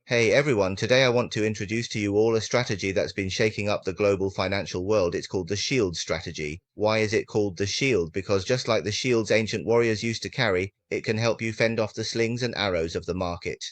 Hey everyone, today I want to introduce to you all a strategy that's been shaking up the global financial world. It's called the shield strategy. Why is it called the shield? Because just like the shields ancient warriors used to carry, it can help you fend off the slings and arrows of the market.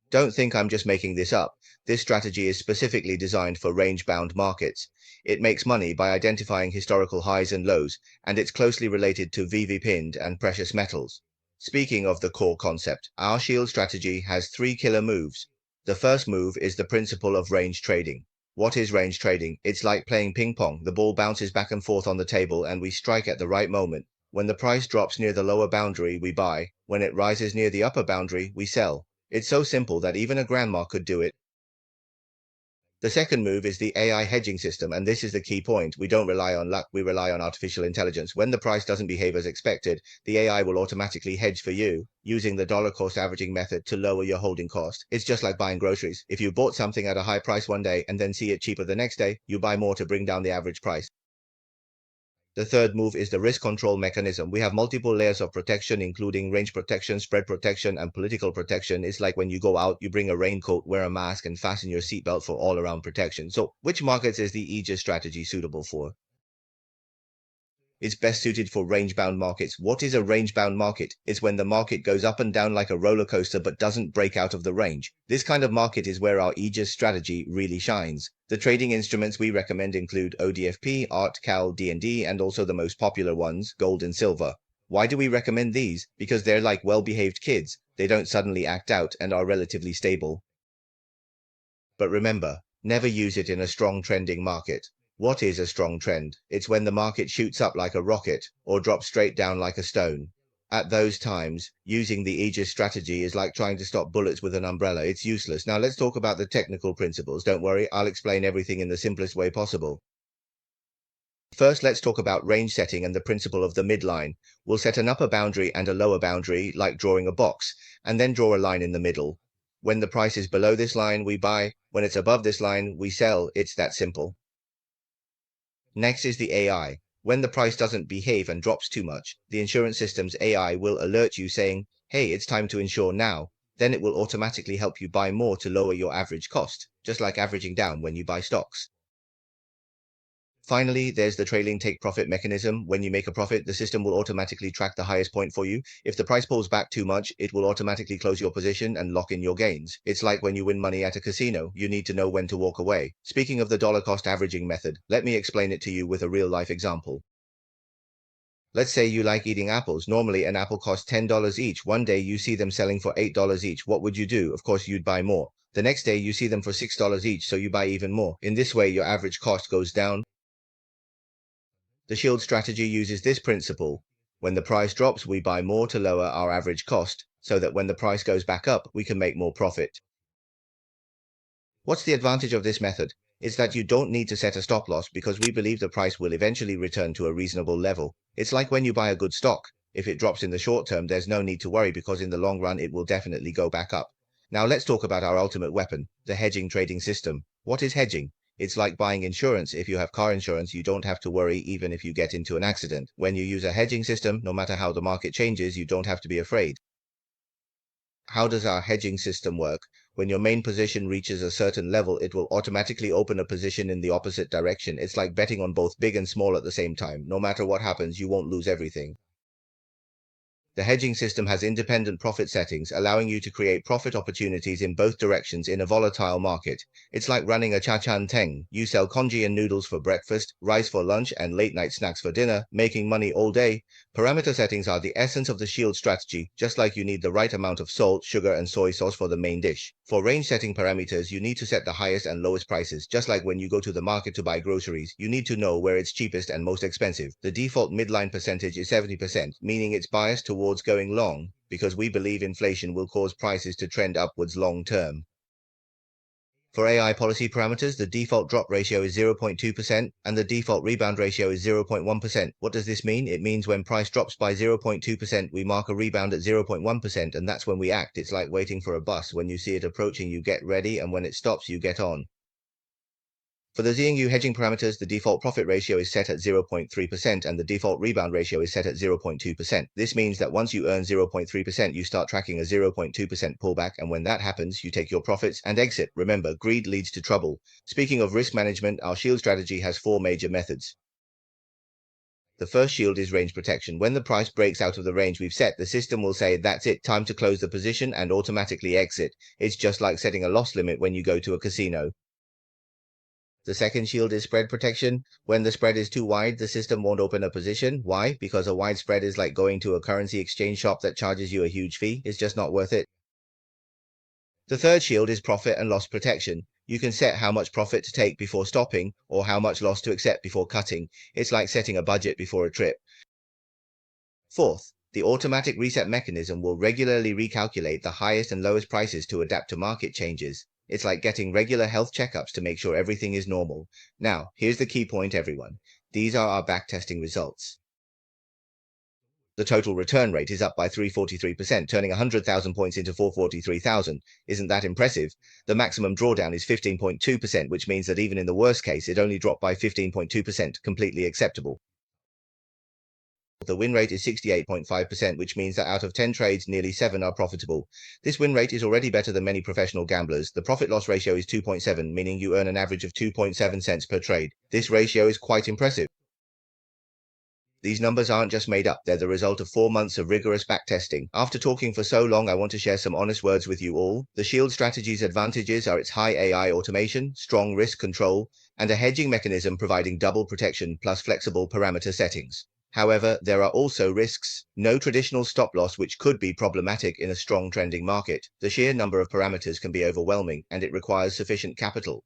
Don't think I'm just making this up. This strategy is specifically designed for range-bound markets. It makes money by identifying historical highs and lows, and it's closely related to VV-pinned and precious metals. Speaking of the core concept, our shield strategy has three killer moves. The first move is the principle of range trading. What is range trading? It's like playing ping pong. The ball bounces back and forth on the table and we strike at the right moment. When the price drops near the lower boundary, we buy. When it rises near the upper boundary, we sell. It's so simple that even a grandma could do it. The second move is the AI hedging system, and this is the key point. We don't rely on luck, we rely on artificial intelligence. When the price doesn't behave as expected, the AI will automatically hedge for you, using the dollar cost averaging method to lower your holding cost. It's just like buying groceries. If you bought something at a high price one day and then see it cheaper the next day, you buy more to bring down the average price. The third move is the risk control mechanism. We have multiple layers of protection, including range protection, spread protection, and political protection. It's like when you go out, you bring a raincoat, wear a mask, and fasten your seatbelt for all-around protection. So, which markets is the Aegis strategy suitable for? It's best suited for range-bound markets. What is a range-bound market? It's when the market goes up and down like a roller coaster but doesn't break out of the range. This kind of market is where our Aegis strategy really shines. The trading instruments we recommend include ODFP, ART, CAL, DND, and also the most popular ones, gold and silver. Why do we recommend these? Because they're like well-behaved kids. They don't suddenly act out and are relatively stable. But remember, never use it in a strong trending market. What is a strong trend? It's when the market shoots up like a rocket or drops straight down like a stone. At those times, using the Aegis strategy is like trying to stop bullets with an umbrella. It's useless. Now let's talk about the technical principles. Don't worry, I'll explain everything in the simplest way possible. First, let's talk about range setting and the principle of the midline. We'll set an upper boundary and a lower boundary, like drawing a box, and then draw a line in the middle. When the price is below this line, we buy. When it's above this line, we sell. It's that simple. Next is the AI. When the price doesn't behave and drops too much, the insurance system's AI will alert you saying, hey, it's time to insure now. Then it will automatically help you buy more to lower your average cost, just like averaging down when you buy stocks. Finally, there's the trailing take profit mechanism. When you make a profit, the system will automatically track the highest point for you. If the price pulls back too much, it will automatically close your position and lock in your gains. It's like when you win money at a casino, you need to know when to walk away. Speaking of the dollar cost averaging method, let me explain it to you with a real life example. Let's say you like eating apples. Normally, an apple costs $10 each. One day you see them selling for $8 each. What would you do? Of course, you'd buy more. The next day you see them for $6 each, so you buy even more. In this way, your average cost goes down. The shield strategy uses this principle. When the price drops, we buy more to lower our average cost, so that when the price goes back up, we can make more profit. What's the advantage of this method? It's that you don't need to set a stop loss because we believe the price will eventually return to a reasonable level. It's like when you buy a good stock. If it drops in the short term, there's no need to worry because in the long run, it will definitely go back up. Now let's talk about our ultimate weapon, the hedging trading system. What is hedging? It's like buying insurance. If you have car insurance, you don't have to worry even if you get into an accident. When you use a hedging system, no matter how the market changes, you don't have to be afraid. How does our hedging system work? When your main position reaches a certain level, it will automatically open a position in the opposite direction. It's like betting on both big and small at the same time. No matter what happens, you won't lose everything. The hedging system has independent profit settings, allowing you to create profit opportunities in both directions in a volatile market. It's like running a cha-chan teng. You sell congee and noodles for breakfast, rice for lunch, and late-night snacks for dinner, making money all day. Parameter settings are the essence of the shield strategy, just like you need the right amount of salt, sugar, and soy sauce for the main dish. For range setting parameters, you need to set the highest and lowest prices, just like when you go to the market to buy groceries. You need to know where it's cheapest and most expensive. The default midline percentage is 70%, meaning it's biased towards going long, because we believe inflation will cause prices to trend upwards long term. For AI policy parameters, the default drop ratio is 0.2% and the default rebound ratio is 0.1%. What does this mean? It means when price drops by 0.2%, we mark a rebound at 0.1%, and that's when we act. It's like waiting for a bus. When you see it approaching, you get ready, and when it stops, you get on. For the ZNU hedging parameters, the default profit ratio is set at 0.3% and the default rebound ratio is set at 0.2%. This means that once you earn 0.3%, you start tracking a 0.2% pullback, and when that happens, you take your profits and exit. Remember, greed leads to trouble. Speaking of risk management, our shield strategy has 4 major methods. The first shield is range protection. When the price breaks out of the range we've set, the system will say, "That's it, time to close the position," and automatically exit. It's just like setting a loss limit when you go to a casino. The second shield is spread protection. When the spread is too wide, the system won't open a position. Why? Because a wide spread is like going to a currency exchange shop that charges you a huge fee. It's just not worth it. The third shield is profit and loss protection. You can set how much profit to take before stopping, or how much loss to accept before cutting. It's like setting a budget before a trip. Fourth, the automatic reset mechanism will regularly recalculate the highest and lowest prices to adapt to market changes. It's like getting regular health checkups to make sure everything is normal. Now, here's the key point, everyone. These are our backtesting results. The total return rate is up by 343%, turning 100,000 points into 443,000. Isn't that impressive? The maximum drawdown is 15.2%, which means that even in the worst case, it only dropped by 15.2%, completely acceptable. The win rate is 68.5%, which means that out of 10 trades, nearly 7 are profitable. This win rate is already better than many professional gamblers. The profit-loss ratio is 2.7, meaning you earn an average of 2.7 cents per trade. This ratio is quite impressive. These numbers aren't just made up, they're the result of 4 months of rigorous backtesting. After talking for so long, I want to share some honest words with you all. The Shield strategy's advantages are its high AI automation, strong risk control, and a hedging mechanism providing double protection plus flexible parameter settings. However, there are also risks. No traditional stop loss, which could be problematic in a strong trending market. The sheer number of parameters can be overwhelming, and it requires sufficient capital.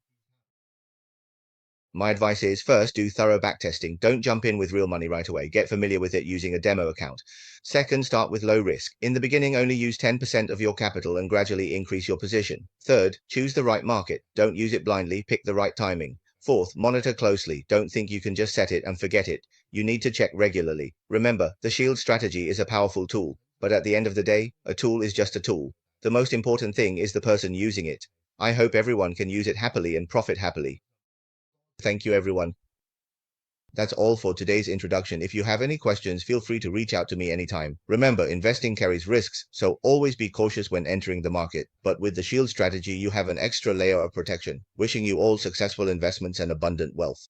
My advice is, first, do thorough backtesting. Don't jump in with real money right away. Get familiar with it using a demo account. Second, start with low risk. In the beginning, only use 10% of your capital and gradually increase your position. Third, choose the right market. Don't use it blindly. Pick the right timing. Fourth, monitor closely. Don't think you can just set it and forget it. You need to check regularly. Remember, the Shield strategy is a powerful tool, but at the end of the day, a tool is just a tool. The most important thing is the person using it. I hope everyone can use it happily and profit happily. Thank you, everyone. That's all for today's introduction. If you have any questions, feel free to reach out to me anytime. Remember, investing carries risks, so always be cautious when entering the market. But with the Shield strategy, you have an extra layer of protection. Wishing you all successful investments and abundant wealth.